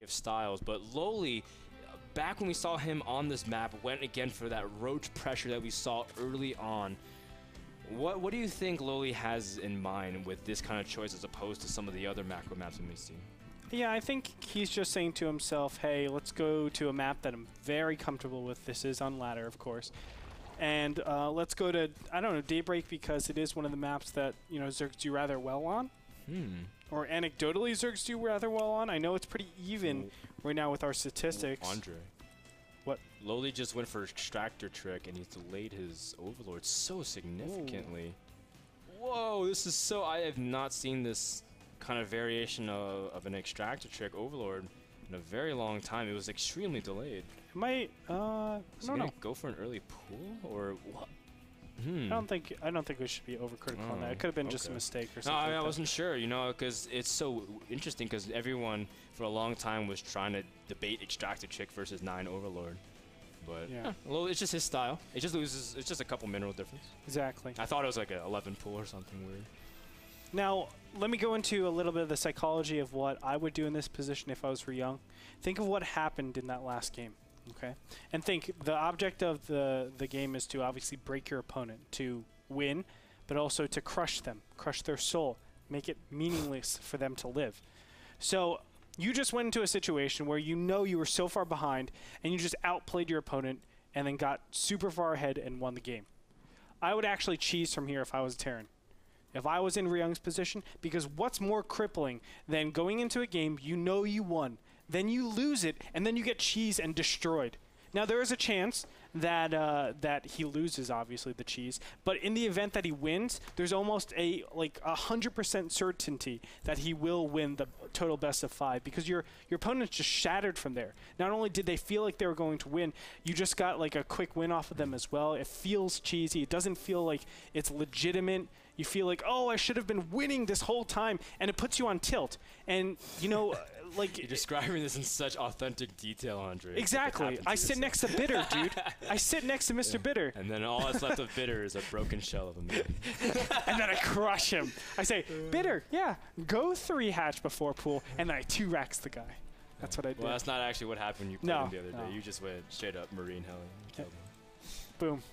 styles, but LoWeLy, back when we saw him on this map, went again for that roach pressure that we saw early on. What do you think LoWeLy has in mind with this kind of choice as opposed to some of the other macro maps we may see? Yeah, I think he's just saying to himself, hey, let's go to a map that I'm very comfortable with. This is on ladder, of course. And let's go to, I don't know, Daybreak, because it is one of the maps that, you know, Zergs do rather well on. Or anecdotally, Zergs do rather well on. I know it's pretty even right now with our statistics. Andre. What? LoWeLy just went for extractor trick and he's delayed his Overlord so significantly. Ooh. Whoa, this is so... I have not seen this kind of variation of an extractor trick Overlord in a very long time. It was extremely delayed. It might... I don't know. Go for an early pull or what? I don't think we should be overcritical on that. It could have been just a mistake or something. No, I wasn't sure, you know, because it's so interesting because everyone for a long time was trying to debate extractor trick versus 9 Overlord. But yeah, well, it's just his style. It just loses. It's just a couple mineral difference. Exactly. I thought it was like an 11 pull or something weird. Now, let me go into a little bit of the psychology of what I would do in this position if I was Ryung. Think of what happened in that last game. Okay, and think the object of the game is to obviously break your opponent, to win, but also to crush them, crush their soul, make it meaningless for them to live. So you just went into a situation where you know you were so far behind and you just outplayed your opponent and then got super far ahead and won the game. I would actually cheese from here if I was Terran. If I was in Ryung's position, because what's more crippling than going into a game you know you won, then you lose it, and then you get cheese and destroyed. Now, there is a chance that that he loses, obviously, the cheese. But in the event that he wins, there's almost a 100% certainty that he will win the total best of 5 because your opponent's just shattered from there. Not only did they feel like they were going to win, you just got like a quick win off of them as well. It feels cheesy. It doesn't feel like it's legitimate. You feel like, oh, I should have been winning this whole time, and it puts you on tilt. And, you know, like... You're describing this in such authentic detail, Andre. Exactly. I sit next to Bitter, dude. I sit next to Mr. Bitter. And then all that's left of Bitter is a broken shell of a man. And then I crush him. I say, Bitter, yeah, go 3 hatch before pool, and then I 2-racks the guy. That's what I did. Well, that's not actually what happened when you played him the other day. You just went straight up Marine Hell and killed him. Boom.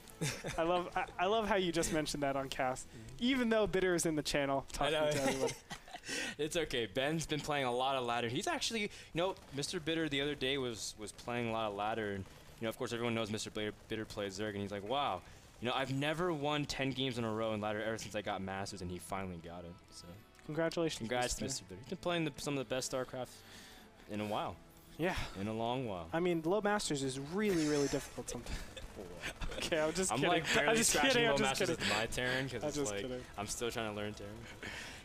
I love how you just mentioned that on cast. Even though Bitter is in the channel talking to everybody. It's okay. Ben's been playing a lot of ladder. He's actually, you know, Mr. Bitter the other day was playing a lot of ladder, and you know, of course, everyone knows Mr. Bitter plays Zerg, and he's like, wow, you know, I've never won 10 games in a row in ladder ever since I got Masters, and he finally got it. So congratulations, congrats, Mr. Bitter. He's been playing some of the best Starcraft in a while. Yeah. In a long while. I mean, low Masters is really, really difficult sometimes. Okay, I'm just kidding. Like barely I'm just kidding. low Masters with my Terran because it's like kidding. I'm still trying to learn Terran.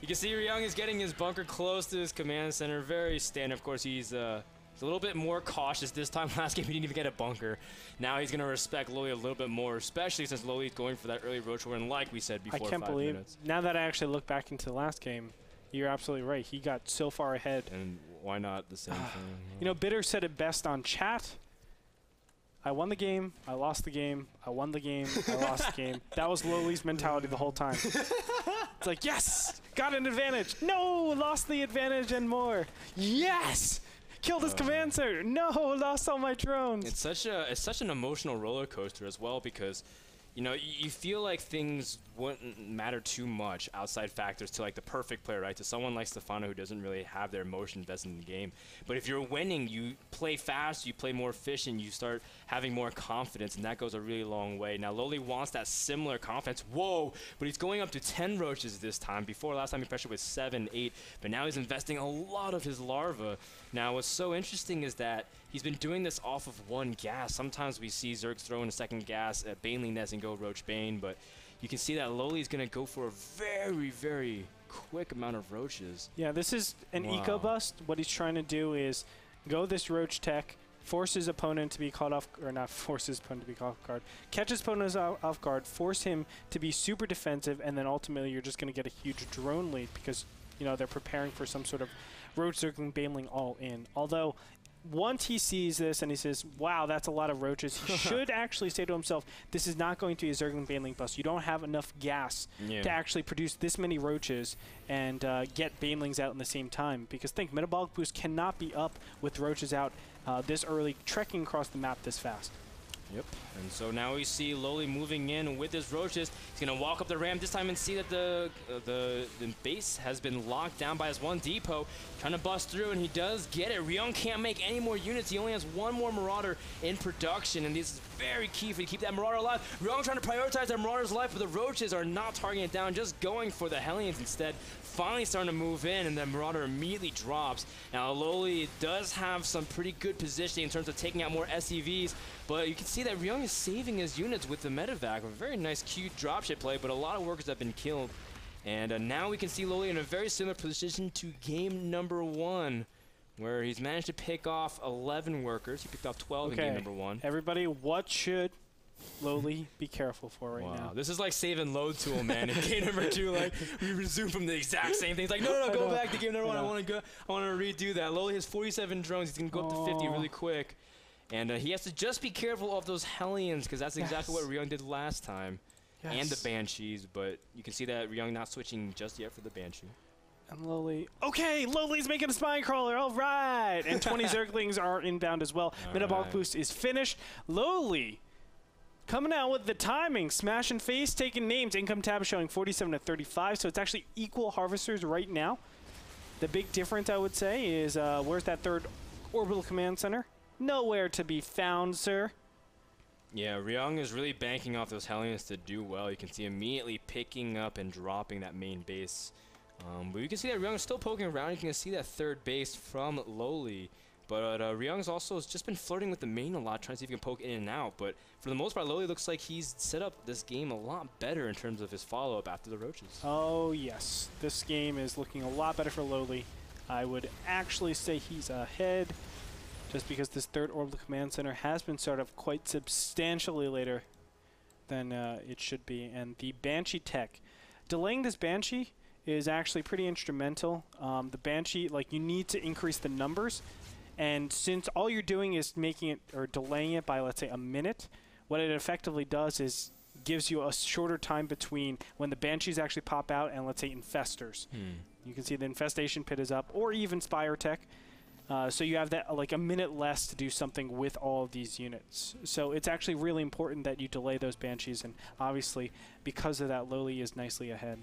You can see Ryung is getting his bunker close to his command center. Very standard. Of course, he's a little bit more cautious this time. Last game, he didn't even get a bunker. Now he's going to respect LoWeLy a little bit more, especially since LoWeLy is going for that early roach war. And like we said before, I can't 5 believe, minutes. Now that I actually look back into the last game, you're absolutely right. He got so far ahead. And why not the same thing? You know, Bitter said it best on chat. I won the game, I lost the game, I won the game, I lost the game. That was LoWeLy's mentality the whole time. It's like, yes, got an advantage. No, lost the advantage and more. Yes, killed his command center. No, lost all my drones. It's such an emotional roller coaster as well because, you know, you feel like things wouldn't matter too much outside factors to like the perfect player, right? To someone like Stefano who doesn't really have their emotion invested in the game. But if you're winning, you play fast, you play more efficient, you start having more confidence, and that goes a really long way. Now, LoWeLy wants that similar confidence. Whoa! But he's going up to 10 roaches this time. Before, last time he pressured was 7, 8. But now he's investing a lot of his larva. Now, what's so interesting is that he's been doing this off of 1 gas. Sometimes we see Zergs throw in a 2nd gas at Baneling Nest and go Roach Bane, but you can see that LoWeLy is going to go for a very, very quick amount of roaches. Yeah, this is an eco bust. What he's trying to do is go this roach tech, force his opponent to be caught off, or not force his opponent to be caught off guard, catch his opponent off guard, force him to be super defensive, and then ultimately you're just going to get a huge drone lead because, you know, they're preparing for some sort of roach circling Baneling all in. Although once he sees this and he says, wow, that's a lot of roaches, he should actually say to himself, this is not going to be a Zergling Baneling bust. You don't have enough gas to actually produce this many roaches and get Banelings out in the same time. Because think, Metabolic Boost cannot be up with roaches out this early, trekking across the map this fast. Yep, and so now we see LoWeLy moving in with his roaches. He's going to walk up the ramp this time and see that the base has been locked down by his one depot. Trying to bust through, and he does get it. Ryung can't make any more units. He only has one more Marauder in production, and this is very key for you to keep that Marauder alive. Ryung trying to prioritize that Marauder's life, but the roaches are not targeting it down, just going for the Hellions instead. Finally starting to move in, and then Marauder immediately drops. Now, LoWeLy does have some pretty good positioning in terms of taking out more SCVs, but you can see that Ryung is saving his units with the medevac. A very nice, cute dropship play, but a lot of workers have been killed. And now we can see LoWeLy in a very similar position to game number 1, where he's managed to pick off 11 workers. He picked off 12 in game number 1. Everybody, what should LoWeLy be careful for now? This is like save and load tool, man. In game number 2, like we resume from the exact same thing. It's like, no, go back to game number 1. I want to redo that. LoWeLy has 47 drones. He's gonna go up to 50 really quick, and he has to just be careful of those Hellions, because that's exactly what Ryung did last time, and the Banshees. But you can see that Ryung not switching just yet for the Banshee. And LoWeLy. Okay, LoWeLy's making a spine crawler. All right, and 20 Zerglings are inbound as well. Metabolic Boost is finished. LoWeLy coming out with the timing, smash and face, taking names. Income tab showing 47 to 35, so it's actually equal harvesters right now. The big difference, I would say, is where's that third orbital command center? Nowhere to be found, sir. Yeah, Ryung is really banking off those Hellions to do well. You can see immediately picking up and dropping that main base. But you can see that Ryung is still poking around. You can see that third base from LoWeLy. But Ryung's also just been flirting with the main a lot, trying to see if he can poke in and out. But for the most part, LoWeLy looks like he's set up this game a lot better in terms of his follow-up after the roaches. Oh, yes. This game is looking a lot better for LoWeLy. I would actually say he's ahead, just because this third orbital command center has been started up quite substantially later than it should be. And the Banshee tech, delaying this Banshee is actually pretty instrumental. The Banshee, like, you need to increase the numbers. And since all you're doing is making it or delaying it by, let's say, a minute, what it effectively does is gives you a shorter time between when the Banshees actually pop out and, let's say, Infestors. You can see the Infestation Pit is up, or even Spire Tech. So you have that like a minute less to do something with all of these units. So it's actually really important that you delay those Banshees, and obviously, because of that, LoWeLy is nicely ahead.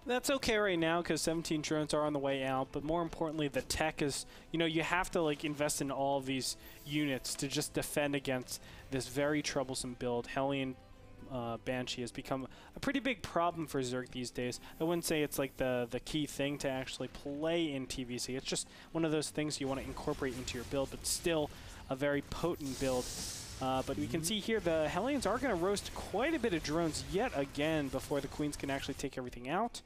That's okay right now because 17 drones are on the way out, but more importantly, the tech is, you know, you have to like invest in all of these units to just defend against this very troublesome build. Hellion Banshee has become a pretty big problem for Zerg these days. I wouldn't say it's like the key thing to actually play in TVC. It's just one of those things you want to incorporate into your build, but still a very potent build. But we can see here the Hellions are going to roast quite a bit of drones yet again before the Queens can actually take everything out.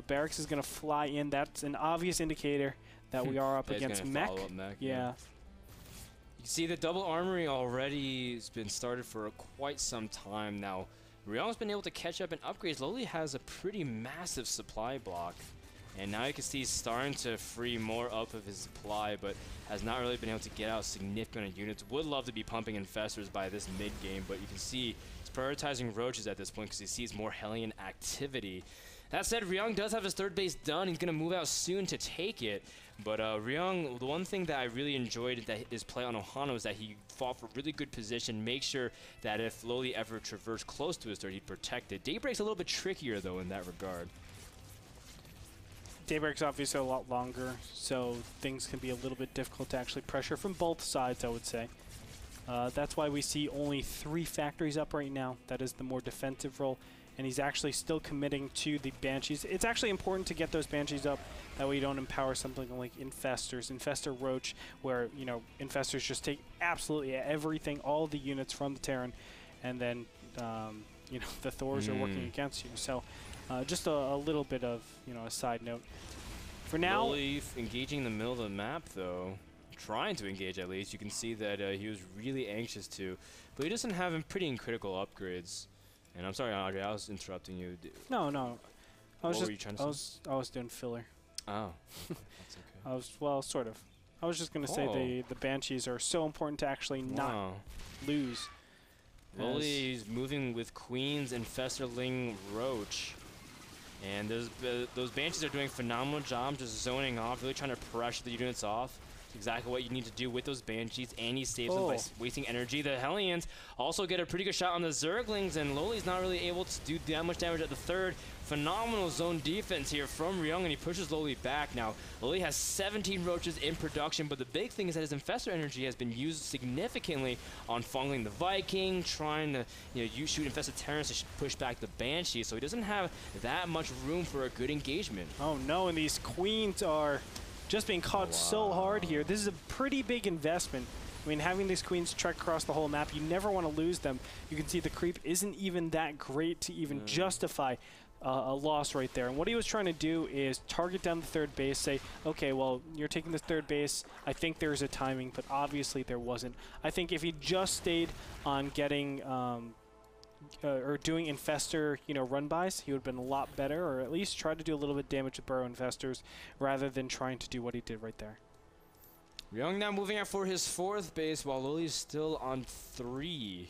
Barracks is going to fly in. That's an obvious indicator that we are up against mech. Yeah. You see the double armory already has been started for quite some time now. Ryung's been able to catch up in upgrades. LoWeLy has a pretty massive supply block. And now you can see he's starting to free more up of his supply, but has not really been able to get out significant units. Would love to be pumping Infestors by this mid-game, but you can see he's prioritizing Roaches at this point because he sees more Hellion activity. That said, Ryung does have his third base done. He's going to move out soon to take it. But Ryung, the one thing that I really enjoyed that his play on Ohana is that he fought for really good position, make sure that if LoWeLy ever traversed close to his third, he'd protect it. Daybreak's a little bit trickier, though, in that regard. Daybreak's obviously a lot longer, so things can be a little bit difficult to actually pressure from both sides, I would say. That's why we see only 3 factories up right now. That is the more defensive role. and he's actually still committing to the Banshees. It's actually important to get those Banshees up. That way you don't empower something like Infestors, Infestor Roach, where, you know, Infestors just take absolutely everything, all the units from the Terran, and then, you know, the Thors are working against you. So just a little bit of, you know, a side note. For now... LoWeLy engaging in the middle of the map, though. Trying to engage, at least. You can see that he was really anxious to. But he doesn't have pretty critical upgrades. And I'm sorry, Andre, I was interrupting you. No, no. What were you trying to say? I was doing filler. Oh, that's okay. Well, sort of. I was just going to say the Banshees are so important to actually not lose. LoWeLy's moving with Queens and Festerling Roach. And those Banshees are doing a phenomenal job just zoning off, really trying to pressure the units off. Exactly what you need to do with those Banshees, and he saves them by wasting energy. The Hellions also get a pretty good shot on the Zerglings, and LoWeLy's not really able to do that much damage at the third. Phenomenal zone defense here from Ryung, and he pushes LoWeLy back. Now, LoWeLy has 17 Roaches in production, but the big thing is that his Infestor energy has been used significantly on fungling the Viking, trying to shoot Infested Terrans to push back the Banshee, so he doesn't have that much room for a good engagement. Oh no, and these Queens are just being caught so hard here. This is a pretty big investment. I mean, having these Queens trek across the whole map, you never want to lose them. You can see the creep isn't even that great to even justify a loss right there. And what he was trying to do is target down the third base, say, okay, well, you're taking the third base. I think there's a timing, but obviously there wasn't. I think if he just stayed on getting or doing Infestor, run-bys, he would have been a lot better, or at least try to do a little bit of damage with Burrow Infestors rather than trying to do what he did right there. Ryung now moving out for his fourth base while LoWeLy is still on 3.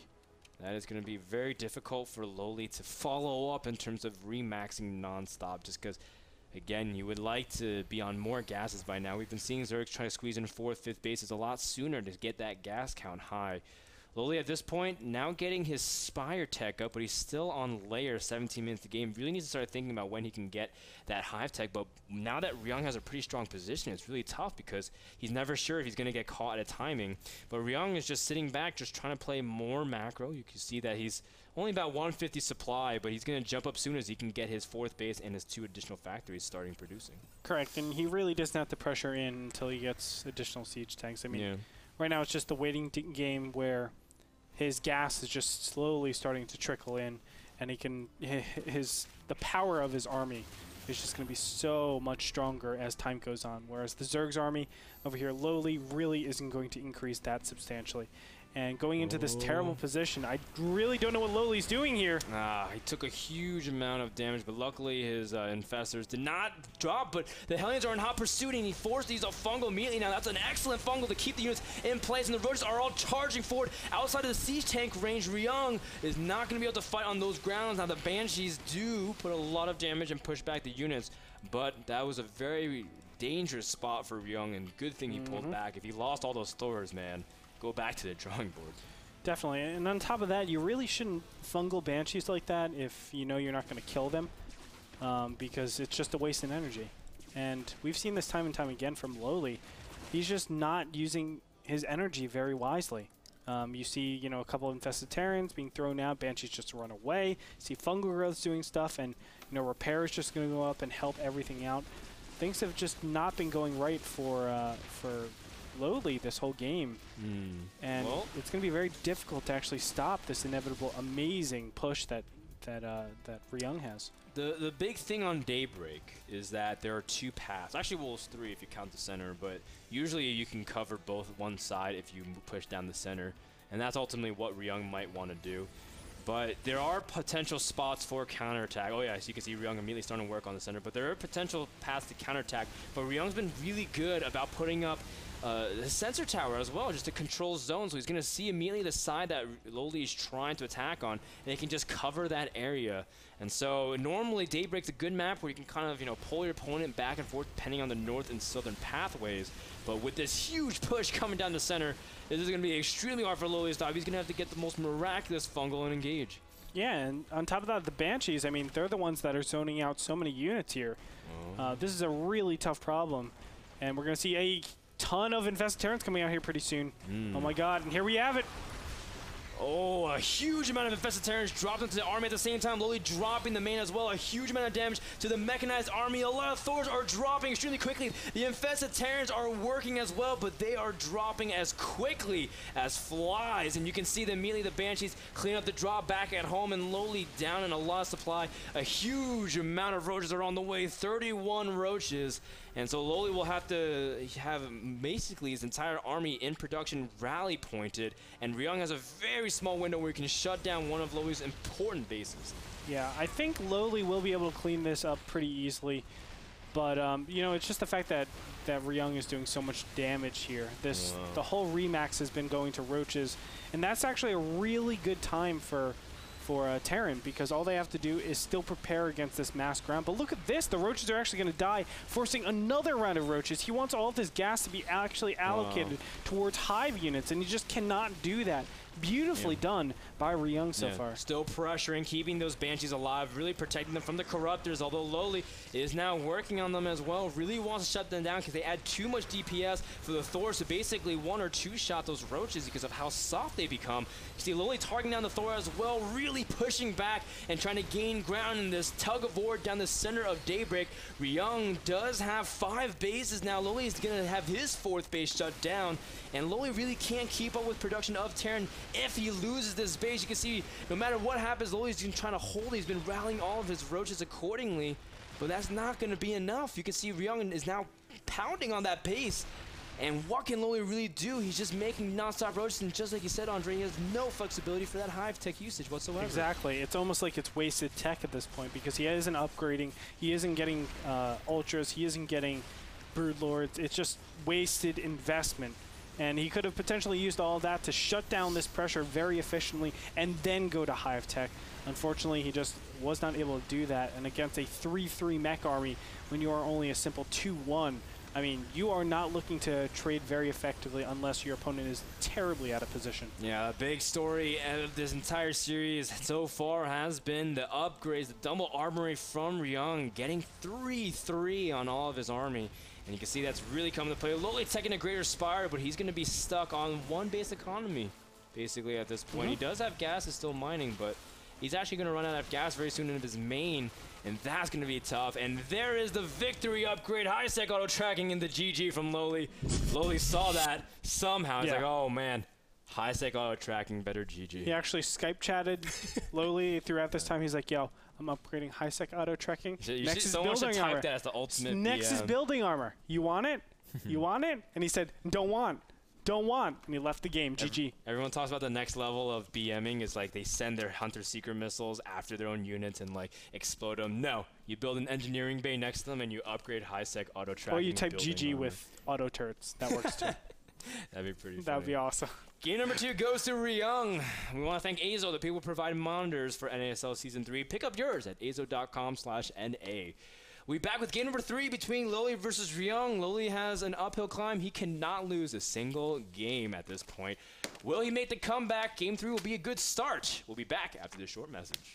That is going to be very difficult for LoWeLy to follow up in terms of remaxing non-stop, just because, again, you would like to be on more gases by now. We've been seeing Zergs try to squeeze in 4th, 5th bases a lot sooner to get that gas count high. LoWeLy at this point now getting his Spire tech up, but he's still on layer 17 minutes the game. Really needs to start thinking about when he can get that Hive tech, but now that Ryung has a pretty strong position, it's really tough because he's never sure if he's going to get caught at a timing. But Ryung is just sitting back, just trying to play more macro. You can see that he's only about 150 supply, but he's going to jump up soon as he can get his 4th base and his 2 additional factories starting producing. Correct, and he really doesn't have to pressure in until he gets additional siege tanks. I mean, right now it's just the waiting game where his gas is just slowly starting to trickle in, and he can the power of his army is just going to be so much stronger as time goes on. Whereas the Zerg's army over here, LoWeLy, really isn't going to increase that substantially. And going into this terrible position, I really don't know what LoWeLy's doing here. He took a huge amount of damage, but luckily his Infestors did not drop, but the Hellions are in hot pursuit, and he forced these off fungal immediately. Now that's an excellent fungal to keep the units in place, and the Roaches are all charging forward. Outside of the siege tank range, Ryung is not going to be able to fight on those grounds. Now the Banshees do put a lot of damage and push back the units, but that was a very dangerous spot for Ryung, and good thing he pulled back. If he lost all those Thors, man, go back to the drawing board. Definitely, and on top of that, you really shouldn't fungal Banshees like that if you know you're not going to kill them, because it's just a waste of energy. And we've seen this time and time again from LoWeLy. He's just not using his energy very wisely. You see, a couple of Infested Terrans being thrown out, Banshees just run away. You see fungal growths doing stuff, and repair is just going to go up and help everything out. Things have just not been going right for LoWeLy this whole game, and it's going to be very difficult to actually stop this inevitable amazing push that Ryung has. The big thing on Daybreak is that there are 2 paths. Actually, well, it's 3 if you count the center, but usually you can cover both one side if you push down the center, and that's ultimately what Ryung might want to do. But there are potential spots for counterattack. Oh yeah, so you can see Ryung immediately starting to work on the center, but there are potential paths to counterattack. But Ryung's been really good about putting up the sensor tower as well, just to control zones. So he's going to see immediately the side that LoWeLy is trying to attack on, and he can just cover that area. And so normally Daybreak's a good map where you can kind of, pull your opponent back and forth depending on the north and southern pathways. But with this huge push coming down the center, this is going to be extremely hard for LoWeLy to stop. He's going to have to get the most miraculous fungal and engage. Yeah, and on top of that, the Banshees, I mean, they're the ones that are zoning out so many units here. This is a really tough problem, and we're going to see a ton of Infested Terrans coming out here pretty soon. Oh my god, and here we have it. Oh, a huge amount of infested Terrans dropped into the army at the same time. LoWeLy dropping the main as well. A huge amount of damage to the mechanized army. A lot of Thors are dropping extremely quickly. The infested Terrans are working as well, but they are dropping as quickly as flies. And you can see that immediately the Banshees clean up the drop back at home, and LoWeLy down in a lot of supply. A huge amount of roaches are on the way. 31 roaches. And so LoWeLy will have to have basically his entire army in production rally pointed, and Ryung has a very small window where he can shut down one of LoWeLy's important bases. Yeah, I think LoWeLy will be able to clean this up pretty easily, but you know, it's just the fact that Ryung is doing so much damage here. The whole Remax has been going to roaches, and that's actually a really good time for Terran, because all they have to do is still prepare against this mass ground. But look at this, the roaches are actually going to die, forcing another round of roaches. He wants all of his gas to be actually allocated towards hive units, and he just cannot do that. Beautifully done by Ryung so far. Still pressuring, keeping those Banshees alive, really protecting them from the Corruptors, although LoWeLy is now working on them as well. Really wants to shut them down because they add too much DPS for the Thors to basically one or two shot those roaches because of how soft they become. You see LoWeLy targeting down the Thor as well, really pushing back and trying to gain ground in this tug of war down the center of Daybreak. Ryung does have 5 bases now. LoWeLy is going to have his 4th base shut down, and LoWeLy really can't keep up with production of Terran. If he loses this base, you can see no matter what happens, LoWeLy's been trying to hold. He's been rallying all of his roaches accordingly, but that's not going to be enough. You can see Ryung is now pounding on that base, and what can LoWeLy really do? He's just making non-stop roaches, and just like you said, Andre, he has no flexibility for that hive tech usage whatsoever. Exactly. It's almost like it's wasted tech at this point, because he isn't upgrading, he isn't getting ultras, he isn't getting broodlords. It's just wasted investment. And he could have potentially used all of that to shut down this pressure very efficiently and then go to hive tech. Unfortunately, he just was not able to do that. And against a 3-3 mech army, when you are only a simple 2-1, I mean, you are not looking to trade very effectively unless your opponent is terribly out of position. Yeah, a big story of this entire series so far has been the upgrades, the double armory from Ryung, getting 3-3 on all of his army. And you can see that's really coming to play. LoWeLy taking a greater spire, but he's going to be stuck on 1 base economy, basically, at this point. He does have gas, is still mining, but he's actually going to run out of gas very soon in his main, and that's going to be tough. And there is the victory upgrade. High-sec auto-tracking in the GG from LoWeLy. LoWeLy saw that somehow. He's like, oh, man. High-sec auto-tracking, better GG. He actually Skype chatted LoWeLy throughout this time. He's like, yo, I'm upgrading high-sec auto-tracking. Next is building armor. That as the ultimate Next is building armor. You want it? You want it? And he said, don't want. Don't want. And he left the game. GG. Everyone talks about the next level of BMing is like they send their Hunter-Seeker missiles after their own units and like explode them. No. You build an engineering bay next to them and you upgrade high-sec auto-tracking. Or you type GG armor with auto turrets. That works too. That'd be pretty funny. That would be awesome. Game number 2 goes to Ryung. We want to thank Azo, the people who provide monitors for NASL Season 3. Pick up yours at azo.com/NA. We'll be back with game number 3 between LoWeLy versus Ryung. LoWeLy has an uphill climb. He cannot lose a single game at this point. Will he make the comeback? Game 3 will be a good start. We'll be back after this short message.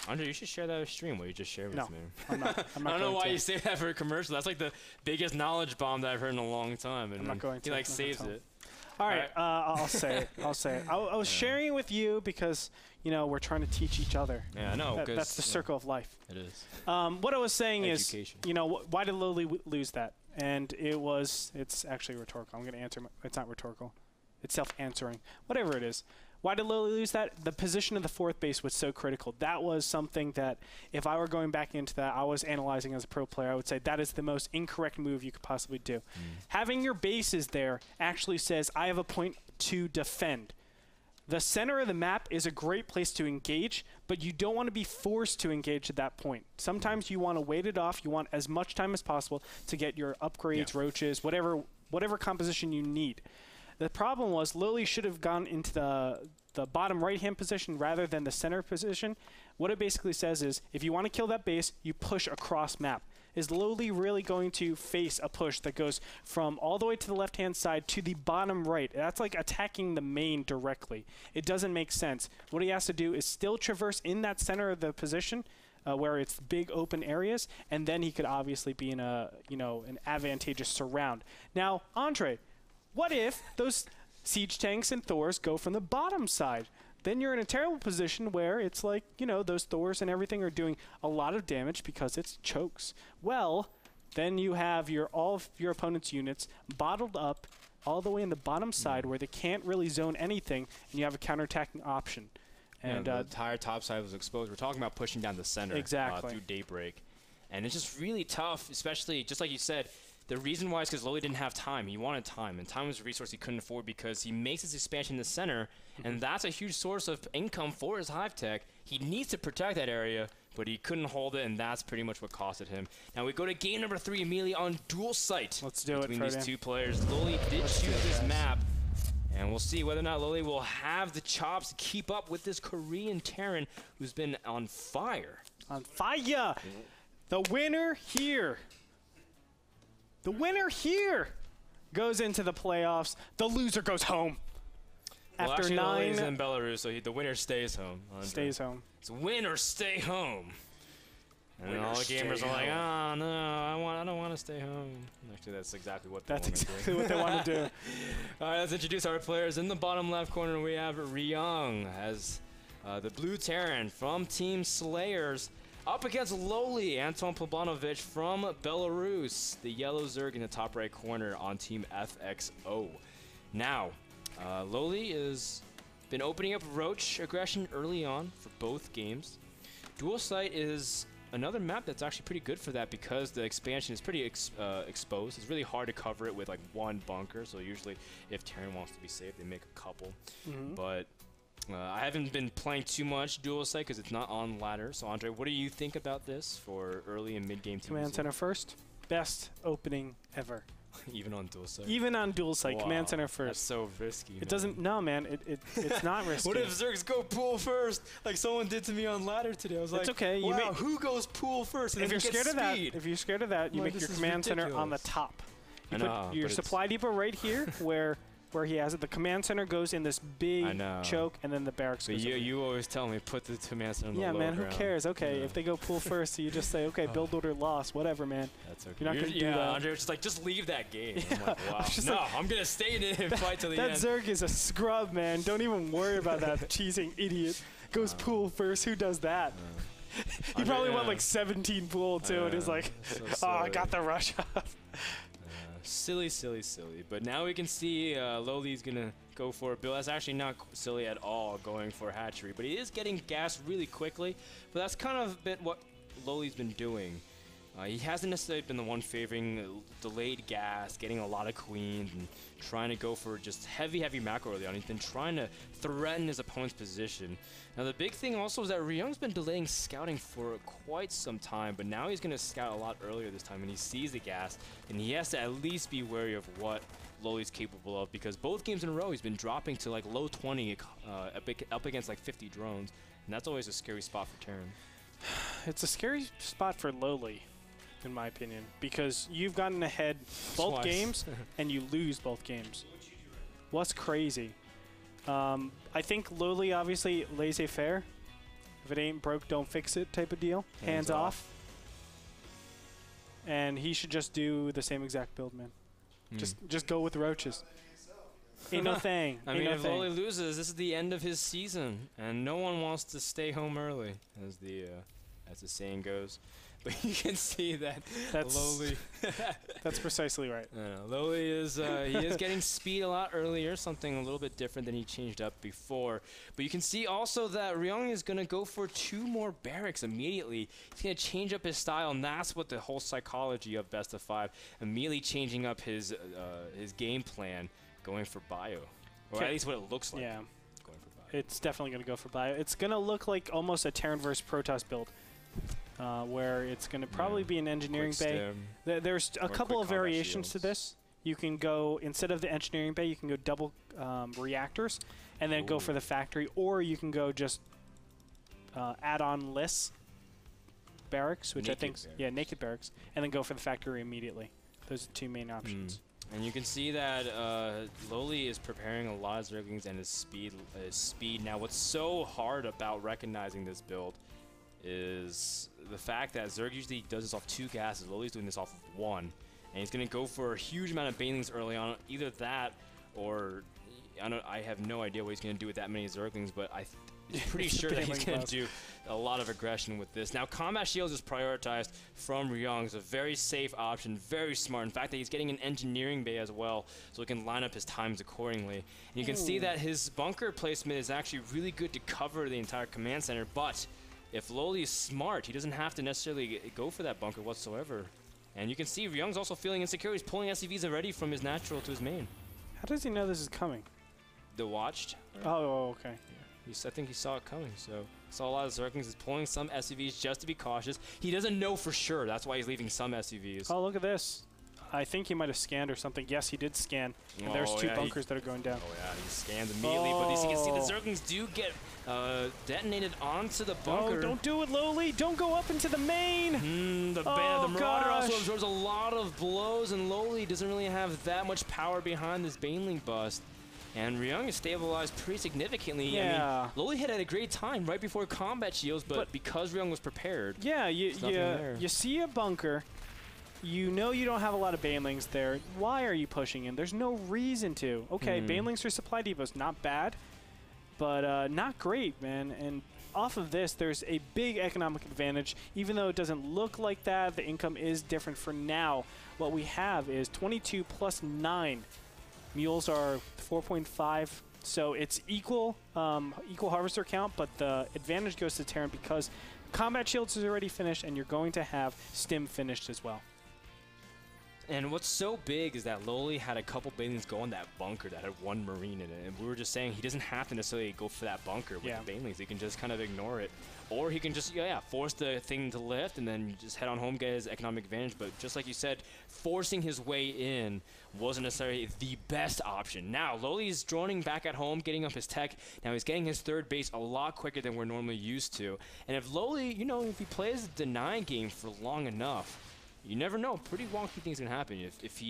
Andre, you should share that stream. What you just shared with me. I'm not I don't know why you say that for a commercial. That's like the biggest knowledge bomb that I've heard in a long time. And I'm not going to. He like saves it. All right, I'll say it. I'll say it. I was sharing it with you because, you know, we're trying to teach each other. Yeah, I know. That's the circle of life. It is. What I was saying Education. is, you know, why did LoWeLy lose that? and it's actually rhetorical. I'm going to answer. It's not rhetorical. It's self-answering. Whatever it is. Why did LoWeLy lose that? The position of the fourth base was so critical. That was something that, if I were going back into that, I was analyzing as a pro player, I would say that is the most incorrect move you could possibly do. Having your bases there actually says, I have a point to defend. The center of the map is a great place to engage, but you don't want to be forced to engage at that point. Sometimes you want to wait it off. You want as much time as possible to get your upgrades, roaches, whatever composition you need. The problem was LoWeLy should have gone into the bottom right-hand position rather than the center position. What it basically says is, if you want to kill that base, you push across map. Is LoWeLy really going to face a push that goes from all the way to the left-hand side to the bottom right? That's like attacking the main directly. It doesn't make sense. What he has to do is still traverse in that center of the position, where it's big open areas, and then he could obviously be in a, an advantageous surround. Now, Andre, what if those siege tanks and Thors go from the bottom side? Then you're in a terrible position where it's like, those Thors and everything are doing a lot of damage because it's chokes. Well, then you have all of your opponent's units bottled up all the way in the bottom side where they can't really zone anything, and you have a counterattacking option. And the entire top side was exposed. We're talking about pushing down the center through Daybreak. And it's just really tough, especially, just like you said, the reason why is because LoWeLy didn't have time. He wanted time, and time was a resource he couldn't afford because he makes his expansion in the center, and that's a huge source of income for his Hive Tech. He needs to protect that area, but he couldn't hold it, and that's pretty much what costed him. Now we go to game number 3 immediately on dual site. Let's do it, between these two players. LoWeLy did choose this map, and we'll see whether or not LoWeLy will have the chops to keep up with this Korean Terran who's been on fire. On fire! The winner here. The winner here goes into the playoffs. The loser goes home. Well, After actually, 9, he's in Belarus, so the winner stays home. stays home. It's win or stay home. And then all the gamers are like, oh no, I don't want to stay home. Actually, that's exactly what they want to do. That's exactly what they want to do. All right, let's introduce our players. In the bottom left corner, we have Ryung as the blue Terran from Team Slayers. Up against LoWeLy, Anton Plobanovic from Belarus. The yellow Zerg in the top right corner on Team FXO. Now, LoWeLy has been opening up Roach aggression early on for both games. Dual Site is another map that's actually pretty good for that because the expansion is pretty exposed. It's really hard to cover it with like one bunker, so usually if Terran wants to be safe, they make a couple. But I haven't been playing too much Dual Site because it's not on ladder. So Andre, what do you think about this for early and mid-game teams? Command Center first. Best opening ever. Even on Dual Site? Even on Dual Site, wow, Command Center first. That's so risky. It doesn't, no man, it's not risky. What if Zergs go pool first? Like someone did to me on ladder today. I was like, it's okay. Wow, who goes pool first? And if you're scared of that, you make your Command Center on the top. You put your supply depot right here where he has it. The Command Center goes in this big choke, and then the barracks goes you always tell me put the Command Center on the low ground. Who cares? Okay, if they go pool first, so you just say, okay, build order lost, whatever, man. That's okay. You're not going to do that. Andre was just like, just leave that game. I'm like, wow. I'm going to stay in it and fight till the end. That Zerg is a scrub, man. Don't even worry about that cheesing idiot. Goes pool first. Who does that? He probably went like 17 pool, too, and he's like, oh, I got the rush off. Silly. But now we can see LoWeLy's going to go for a build. That's actually not silly at all, going for a hatchery. But he is getting gas really quickly. But that's kind of a bit what LoWeLy's been doing. He hasn't necessarily been the one favoring delayed gas, getting a lot of queens, and trying to go for just heavy macro early on. He's been trying to threaten his opponent's position. Now the big thing also is that Ryung's been delaying scouting for quite some time, but now he's going to scout a lot earlier this time, and he sees the gas, and he has to at least be wary of what LoWeLy's capable of, because both games in a row he's been dropping to like low 20 up against like 50 drones, and that's always a scary spot for Terran. It's a scary spot for LoWeLy, in my opinion, because you've gotten ahead both games and you lose both games. What's crazy? I think LoWeLy obviously laissez-faire. If it ain't broke, don't fix it type of deal. Hands off. And he should just do the same exact build, man. Just go with the roaches. Ain't no thing. I mean, if LoWeLy loses, this is the end of his season, and no one wants to stay home early, as the saying goes. But you can see that That's LoWeLy. That's precisely right. LoWeLy is he is getting speed a lot earlier, something a little bit different than he changed up before. But you can see also that Ryung is going to go for 2 more barracks immediately. He's going to change up his style, and that's what the whole psychology of best of 5, immediately changing up his game plan, going for bio, or at least what it looks like. Yeah. Going for bio. It's definitely going to go for bio. It's going to look like almost a Terran versus Protoss build. Where it's going to probably be an engineering bay. There's a couple of variations to this. You can go, instead of the engineering bay, you can go double reactors and then go for the factory, or you can go just add-on lists barracks, which naked I think, barracks. Naked barracks, and then go for the factory immediately. Those are the 2 main options. And you can see that LoWeLy is preparing a lot of Zerglings and his speed. Now, what's so hard about recognizing this build is the fact that Zerg usually does this off 2 gases. LoWeLy's doing this off of 1. And he's going to go for a huge amount of banelings early on. Either that or I have no idea what he's going to do with that many Zerglings, but I'm pretty sure that he's going to do a lot of aggression with this. Now, combat shields is prioritized from Ryung. It's a very safe option, very smart. In fact, that he's getting an engineering bay as well, so he can line up his times accordingly. And you can see that his bunker placement is actually really good to cover the entire command center, but if LoWeLy is smart, he doesn't have to necessarily go for that bunker whatsoever. And you can see Ryung's also feeling insecure. He's pulling SCVs already from his natural to his main. How does he know this is coming? The watched. Oh, okay. Yeah. I think he saw it coming, so saw a lot of Zerglings. He's pulling some SCVs just to be cautious. He doesn't know for sure. That's why he's leaving some SCVs. Oh, look at this. I think he might have scanned or something. Yes, he did scan. And there's 2 bunkers that are going down. Oh, yeah, he scanned immediately. But you can see the Zerglings do get detonated onto the bunker. Oh, don't do it, LoWeLy. Don't go up into the main. The Marauder also absorbs a lot of blows, and LoWeLy doesn't really have that much power behind this Baneling bust. And Ryung is stabilized pretty significantly. Yeah. I mean, LoWeLy had a great time right before combat shields, but because Ryung was prepared, yeah, you see a bunker. You know you don't have a lot of Banelings there. Why are you pushing in? There's no reason to. Okay, Banelings for supply depots, not bad, but not great, man. And off of this, there's a big economic advantage. Even though it doesn't look like that, the income is different for now. What we have is 22 plus 9. Mules are 4.5, so it's equal harvester count, but the advantage goes to Terran because combat shields is already finished, and you're going to have stim finished as well. And what's so big is that LoWeLy had a couple Banelings go in that bunker that had 1 Marine in it. And we were just saying he doesn't have to necessarily go for that bunker with the Banelings. He can just kind of ignore it. Or he can just, force the thing to lift and then just head on home, get his economic advantage. But just like you said, forcing his way in wasn't necessarily the best option. Now, LoWeLy's droning back at home, getting up his tech. Now he's getting his 3rd base a lot quicker than we're normally used to. And if LoWeLy, if he plays the deny game for long enough, you never know. Pretty wonky things can happen if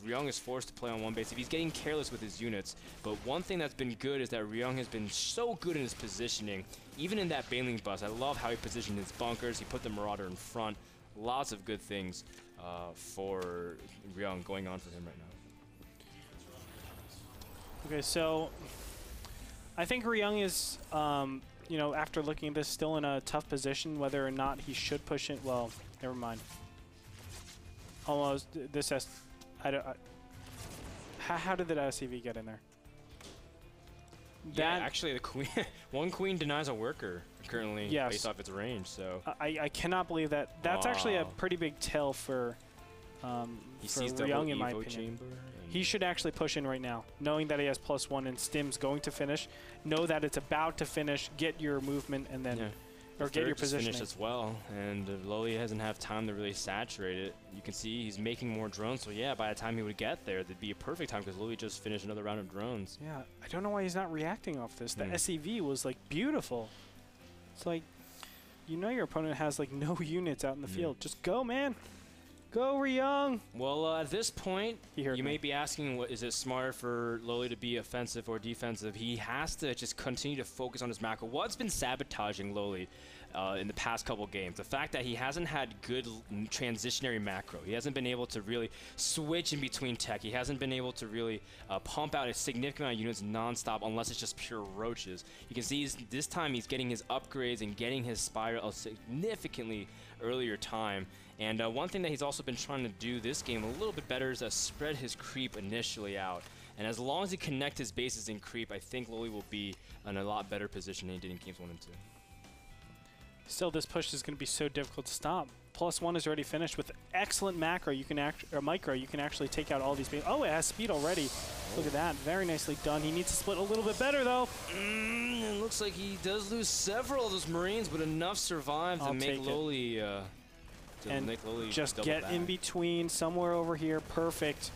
Ryung is forced to play on 1 base, if he's getting careless with his units. But one thing that's been good is that Ryung has been so good in his positioning, even in that Baneling bust. I love how he positioned his bunkers. He put the Marauder in front. Lots of good things for Ryung going on for him right now. Okay, so I think Ryung is, after looking at this, still in a tough position, whether or not he should push it. Well, never mind. Almost. This has. How did the SCV get in there? Yeah, actually, the queen. 1 queen denies a worker currently based off its range. So I cannot believe that. That's actually a pretty big tell for Ryung, in my opinion. He should actually push in right now, knowing that he has +1 and Stim's going to finish. Know that it's about to finish. Get your movement and then. Or get your position as well, and LoWeLy hasn't had time to really saturate it. You can see he's making more drones, so yeah, by the time he would get there, that'd be a perfect time because LoWeLy just finished another round of drones. Yeah, I don't know why he's not reacting off this. The SCV was like beautiful. It's like, your opponent has like no units out in the field. Just go, man. Go, Ryung. Well, at this point, you may be asking, is it smarter for LoWeLy to be offensive or defensive? He has to just continue to focus on his macro. What's been sabotaging LoWeLy in the past couple games. The fact that he hasn't had good transitionary macro. He hasn't been able to really switch in between tech. He hasn't been able to really pump out a significant amount of units non-stop unless it's just pure roaches. You can see this time he's getting his upgrades and getting his spiral a significantly earlier time. And one thing that he's also been trying to do this game a little bit better is spread his creep initially out. And as long as he connects his bases in creep, I think LoWeLy will be in a lot better position than he did in games 1 and 2. Still, this push is going to be so difficult to stop. +1 is already finished with excellent macro. You can micro. You can actually take out all these. Oh, it has speed already. Look at that, very nicely done. He needs to split a little bit better though. It looks like he does lose several of those Marines, but enough survive to make LoWeLy. Just get in between somewhere over here. Perfect.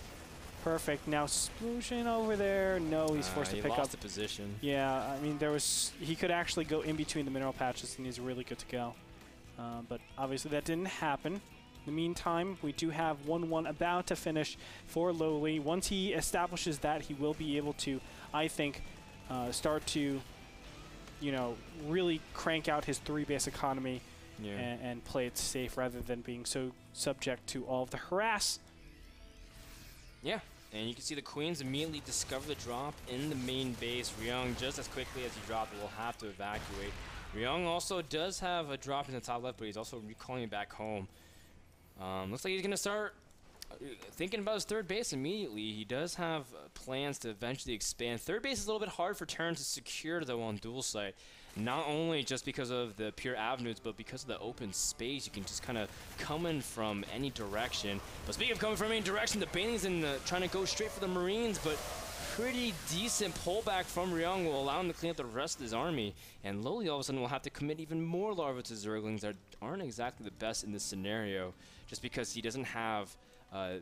Perfect. Now Splusion over there. No, he's forced to pick up the position. Yeah, I mean he could actually go in between the mineral patches and he's really good to go. But obviously that didn't happen. In the meantime, we do have 1-1 about to finish for LoWeLy. Once he establishes that, he will be able to, I think, start to, really crank out his 3-base economy and play it safe rather than being so subject to all of the harass. Yeah, and you can see the Queens immediately discover the drop in the main base. Ryung, just as quickly as he dropped it, will have to evacuate. Ryung also does have a drop in the top left, but he's also recalling it back home. Looks like he's going to start thinking about his third base immediately. He does have plans to eventually expand. Third base is a little bit hard for Terran to secure, though, on dual site. Not only just because of the pure avenues, but because of the open space. You can just kind of come in from any direction. But speaking of coming from any direction, the Baneling's trying to go straight for the Marines, but pretty decent pullback from Ryung will allow him to clean up the rest of his army. And LoWeLy all of a sudden will have to commit even more larvae to Zerglings that aren't exactly the best in this scenario, just because he doesn't have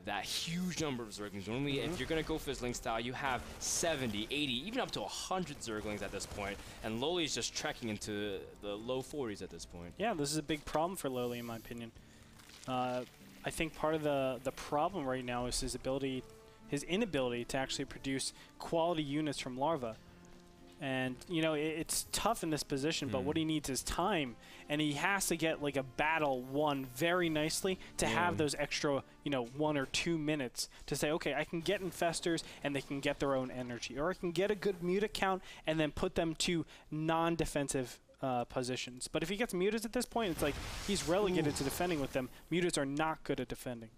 that huge number of Zerglings. Normally, if you're going to go Fizzling style, you have 70, 80, even up to 100 Zerglings at this point. And LoWeLy is just trekking into the low 40s at this point. Yeah, this is a big problem for LoWeLy, in my opinion. I think part of the problem right now is his inability to actually produce quality units from larva. And, it's tough in this position, but what he needs is time. And he has to get, like, a battle won very nicely to have those extra, 1 or 2 minutes to say, okay, I can get infestors and they can get their own energy. Or I can get a good mute account and then put them to non-defensive positions. But if he gets mutas at this point, it's like he's relegated to defending with them. Mutas are not good at defending.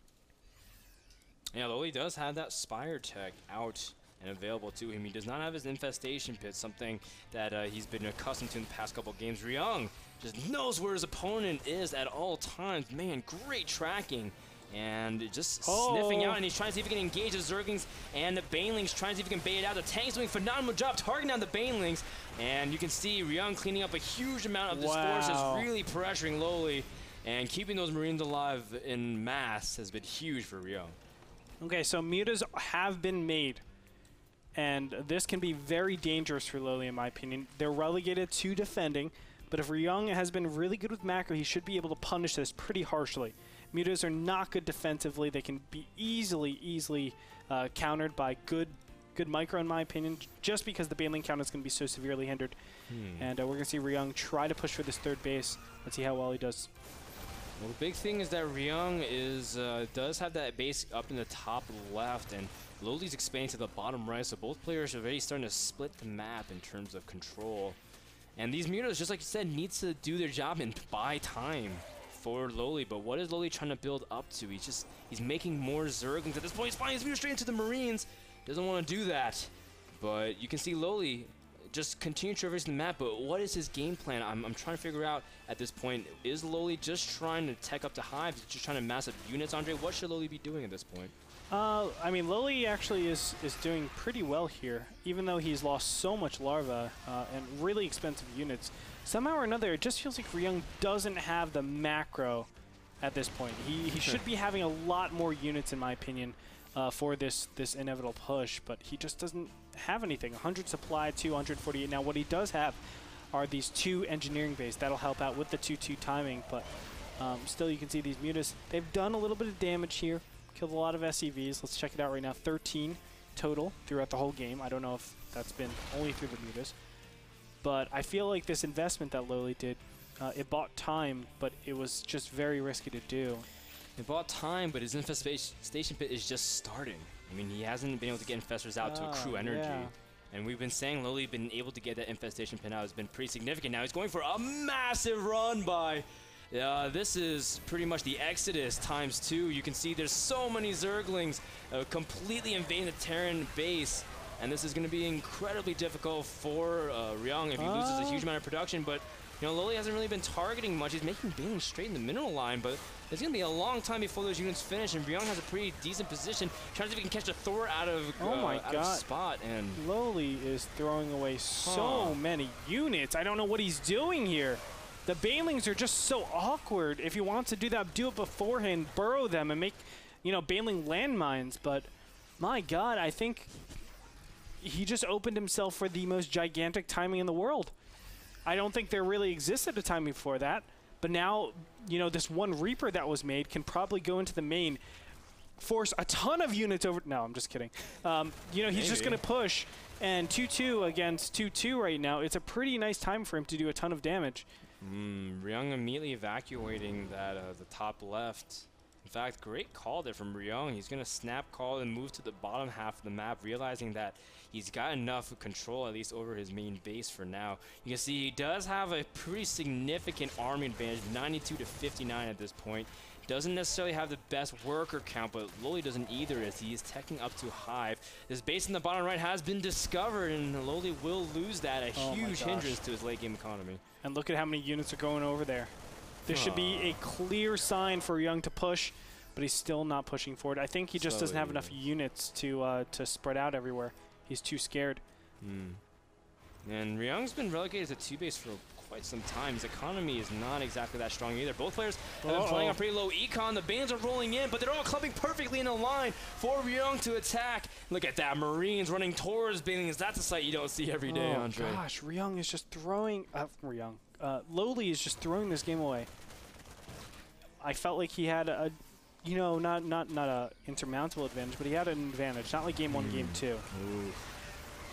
Yeah, LoWeLy does have that Spire tech out and available to him. He does not have his infestation pit, something that he's been accustomed to in the past couple games. Ryung just knows where his opponent is at all times. Man, great tracking. And just sniffing out, and he's trying to see if he can engage the Zerglings and the Banelings, trying to see if he can bait it out. The tank's doing a phenomenal job targeting down the Banelings, and you can see Ryung cleaning up a huge amount of this force, is really pressuring LoWeLy, and keeping those Marines alive in mass has been huge for Ryung. Okay, so mutas have been made. And this can be very dangerous for LoWeLy, in my opinion. They're relegated to defending, but if Ryung has been really good with macro, he should be able to punish this pretty harshly. Mutas are not good defensively. They can be easily countered by good micro, in my opinion, just because the Baneling count is going to be so severely hindered. And we're going to see Ryung try to push for this third base. Let's see how well he does. Well, the big thing is that Ryung does have that base up in the top left, and LoWeLy's expanding to the bottom right, so both players are already starting to split the map in terms of control. And these mutas, just like you said, needs to do their job and buy time for LoWeLy. But what is LoWeLy trying to build up to? He's making more Zerglings at this point. He's flying his mutas straight into the Marines. Doesn't want to do that. But you can see LoWeLy just continue traversing the map, but what is his game plan? I'm trying to figure out at this point. Is LoWeLy just trying to tech up the hives, just trying to mass up units, Andre? What should LoWeLy be doing at this point? I mean, LoWeLy actually is doing pretty well here, even though he's lost so much larva and really expensive units. Somehow or another, it just feels like Ryung doesn't have the macro at this point. He should be having a lot more units, in my opinion, for this inevitable push, but he just doesn't have anything. 100 supply, 248. Now, what he does have are these 2 engineering bays. That'll help out with the 2-2 timing, but still you can see these mutas. They've done a little bit of damage here. Killed a lot of SCVs. Let's check it out right now. 13 total throughout the whole game. I don't know if that's been only through the mutas. But I feel like this investment that LoWeLy did It bought time, but it was just very risky to do. It bought time, but his infestation pit is just starting. I mean, he hasn't been able to get infestors out to accrue energy. Yeah. And we've been saying LoWeLy been able to get that infestation pin out has been pretty significant. Now he's going for a massive run by. This is pretty much the Exodus ×2. You can see there's so many Zerglings completely invading the Terran base. And this is going to be incredibly difficult for Ryung if he loses a huge amount of production. But, you know, LoWeLy hasn't really been targeting much. He's making Baneling straight in the mineral line, but it's going to be a long time before those units finish. And Ryung has a pretty decent position, trying to see if he can catch a Thor out of, out of spot. And LoWeLy is throwing away so many units. I don't know what he's doing here. The Banelings are just so awkward. If he wants to do that, do it beforehand, burrow them, and make, you know, Baneling landmines. But, my God, I think he just opened himself for the most gigantic timing in the world. I don't think there really existed a time before that. But now, you know, this one Reaper that was made can probably go into the main, force a ton of units over. No, I'm just kidding. You know, he's just going to push. And 2-2 against 2-2 right now, it's a pretty nice time for him to do a ton of damage. Ryung immediately evacuating that the top left. In fact, great call there from Ryung. He's going to snap call and move to the bottom half of the map, realizing that he's got enough control, at least over his main base for now. You can see he does have a pretty significant army advantage, 92 to 59 at this point. Doesn't necessarily have the best worker count, but LoWeLy doesn't either, as he is teching up to Hive. This base in the bottom right has been discovered, and LoWeLy will lose that, a huge hindrance to his late game economy. And look at how many units are going over there. There should be a clear sign for Ryung to push, but he's still not pushing forward. I think he just doesn't have enough units to spread out everywhere. He's too scared. And Ryung's been relegated to 2 base for quite some time. His economy is not exactly that strong either. Both players have been playing on pretty low econ. The Banes are rolling in, but they're all clumping perfectly in a line for Ryung to attack. Look at that. Marines running towards Banelings. That's a sight you don't see every day, Andre. Oh, gosh. Ryung is just throwing... LoWeLy is just throwing this game away. I felt like he had a... You know, not a insurmountable advantage, but he had an advantage. Not like game 1, game 2.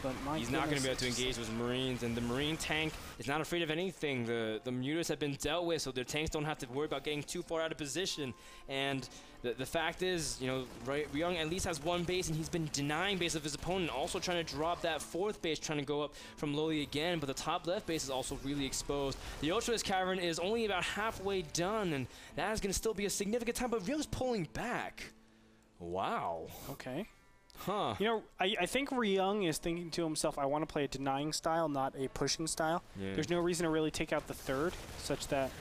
But he's not going to be able to engage with Marines, and the Marine tank is not afraid of anything. The mutas have been dealt with, so their tanks don't have to worry about getting too far out of position. And the fact is, you know, Ryung at least has 1 base, and he's been denying base of his opponent, also trying to drop that 4th base, trying to go up from LoWeLy again. But the top left base is also really exposed. The Ultra's Cavern is only about halfway done, and that is going to still be a significant time. But Ryung's pulling back. Wow. Okay. Huh. You know, I think Ryung is thinking to himself, I want to play a denying style, not a pushing style. Yeah. There's no reason to really take out the 3rd, such that,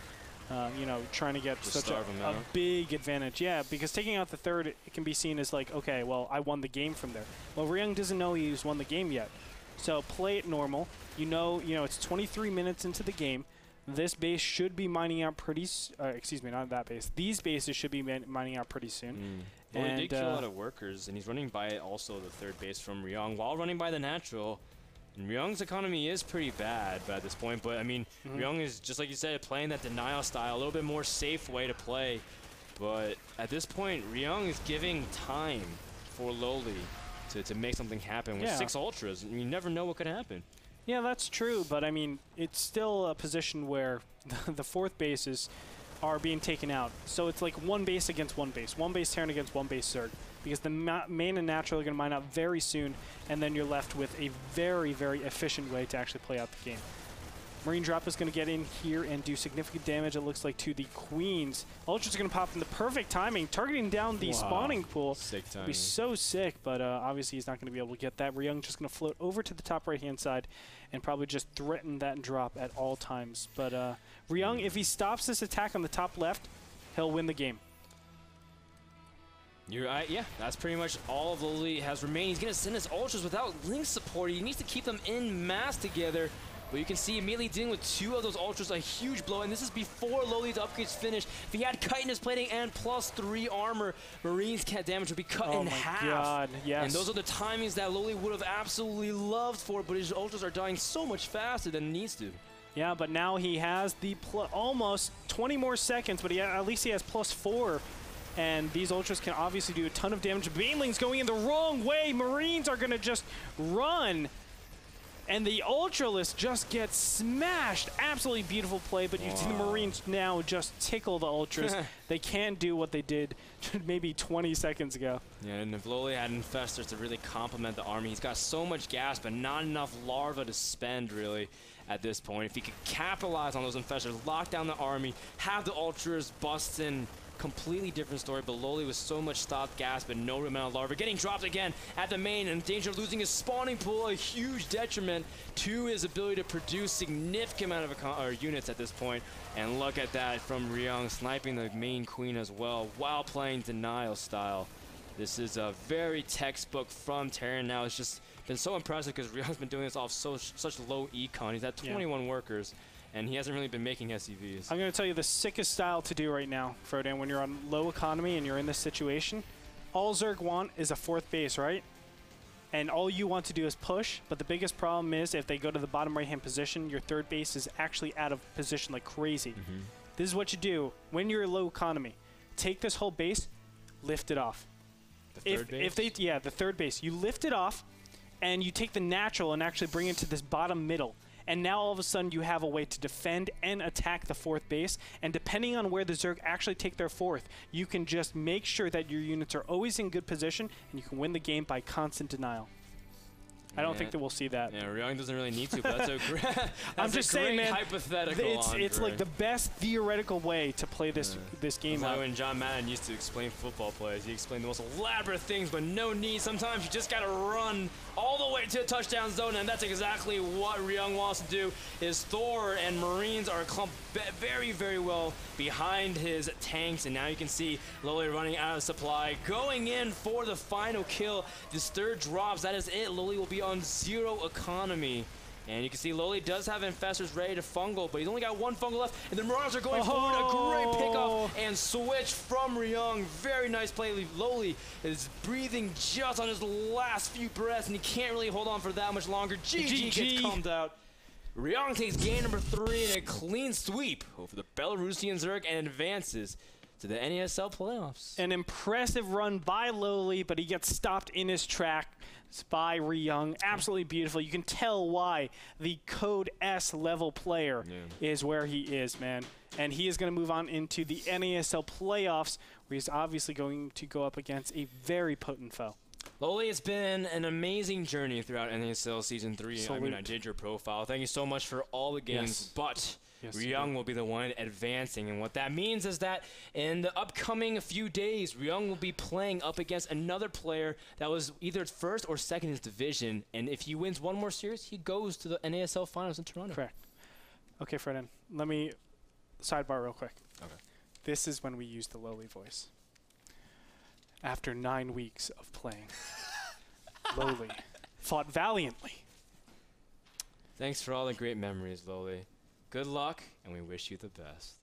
you know, trying to get such a big advantage. Yeah, because taking out the 3rd, it can be seen as like, okay, well, I won the game from there. Well, Ryung doesn't know he's won the game yet. So play it normal. You know, it's 23 minutes into the game. This base should be mining out pretty excuse me, not that base. These bases should be mining out pretty soon. Well, he did kill a lot of workers, and he's running by also the 3rd base from Ryung while running by the natural. And Ryung's economy is pretty bad at this point, but I mean, Ryung is, just like you said, playing that denial style, a little bit more safe way to play. But at this point, Ryung is giving time for LoWeLy to make something happen with 6 ultras. You never know what could happen. Yeah, that's true, but I mean, it's still a position where the 4th bases are being taken out. So it's like 1 base against 1 base. 1 base Terran against 1 base Zerg. Because the main and natural are going to mine out very soon, and then you're left with a very, very efficient way to actually play out the game. Marine Drop is going to get in here and do significant damage, it looks like, to the Queens. Ultra's going to pop in the perfect timing, targeting down the spawning pool. Sick timing. Be so sick, but obviously he's not going to be able to get that. Ryung just going to float over to the top right-hand side and probably just threaten that drop at all times. But Ryung, if he stops this attack on the top left, he'll win the game. You're right, yeah, that's pretty much all of LoWeLy has remained. He's going to send his ultras without link support. He needs to keep them in mass together. But you can see immediately dealing with 2 of those ultras, a huge blow, and this is before LoWeLy's upgrades finish. If he had chitinous plating and +3 armor, Marines' damage would be cut in half. Oh my God, yes. And those are the timings that LoWeLy would have absolutely loved for, but his ultras are dying so much faster than it needs to. Yeah, but now he has the almost 20 more seconds, but at least he has +4. And these ultras can obviously do a ton of damage. Baneling's going in the wrong way. Marines are going to just run. And the Ultralisk just gets smashed. Absolutely beautiful play, but you see the Marines now just tickle the Ultras. They can't do what they did maybe 20 seconds ago. Yeah, and if LoWeLy had Infestors to really complement the army, he's got so much gas, but not enough larva to spend, really, at this point. If he could capitalize on those Infestors, lock down the army, have the Ultras bust in, completely different story, but LoWeLy with so much stopped gas, but no amount of larva. Getting dropped again at the main, and in danger of losing his spawning pool, a huge detriment to his ability to produce significant amount of units at this point. And look at that from Ryung, sniping the main queen as well, while playing denial style. This is a very textbook from Terran now. It's just been so impressive because Ryung's been doing this off such low econ. He's at 21 workers. And he hasn't really been making SCVs. I'm going to tell you the sickest style to do right now, Frodan, when you're on low economy and you're in this situation. All Zerg want is a 4th base, right? And all you want to do is push, but the biggest problem is if they go to the bottom right-hand position, your 3rd base is actually out of position like crazy. This is what you do when you're low economy. Take this whole base, lift it off. The 3rd base? The 3rd base. You lift it off, and you take the natural and actually bring it to this bottom middle. And now all of a sudden you have a way to defend and attack the 4th base. And depending on where the Zerg actually take their 4th, you can just make sure that your units are always in good position and you can win the game by constant denial. I don't think that we'll see that. Yeah, Ryung doesn't really need to, but that's a great, I'm just saying, man, hypothetical. It's like the best theoretical way to play this game out. Like when John Madden used to explain football plays, he explained the most elaborate things, but no need. Sometimes you just got to run all the way to the touchdown zone, and that's exactly what Ryung wants to do. His Thor and Marines are clumped very, very well behind his tanks, and now you can see LoWeLy running out of supply, going in for the final kill. This 3rd drops. That is it. LoWeLy will be on 0 economy. And you can see LoWeLy does have Infestors ready to fungal, but he's only got 1 fungal left, and the Marauders are going forward. A great pickup and switch from Ryung. Very nice play. LoWeLy is breathing just on his last few breaths, and he can't really hold on for that much longer. GG gets calmed out. Ryung takes game number 3 in a clean sweep over the Belarusian Zerg and advances to the NASL playoffs. An impressive run by LoWeLy, but he gets stopped in his track by Ryung. Absolutely beautiful. You can tell why the Code S level player is where he is, man. And he is going to move on into the NASL playoffs, where he's obviously going to go up against a very potent foe. LoWeLy, it's been an amazing journey throughout NASL Season 3. I mean, I did your profile. Thank you so much for all the games, but Ryung will be the one advancing. And what that means is that in the upcoming few days, Ryung will be playing up against another player that was either 1st or 2nd in his division. And if he wins one more series, he goes to the NASL Finals in Toronto. Correct. Okay, Fredden, let me sidebar real quick. Okay. This is when we use the LoWeLy voice. After 9 weeks of playing, LoWeLy fought valiantly. Thanks for all the great memories, LoWeLy. Good luck, and we wish you the best.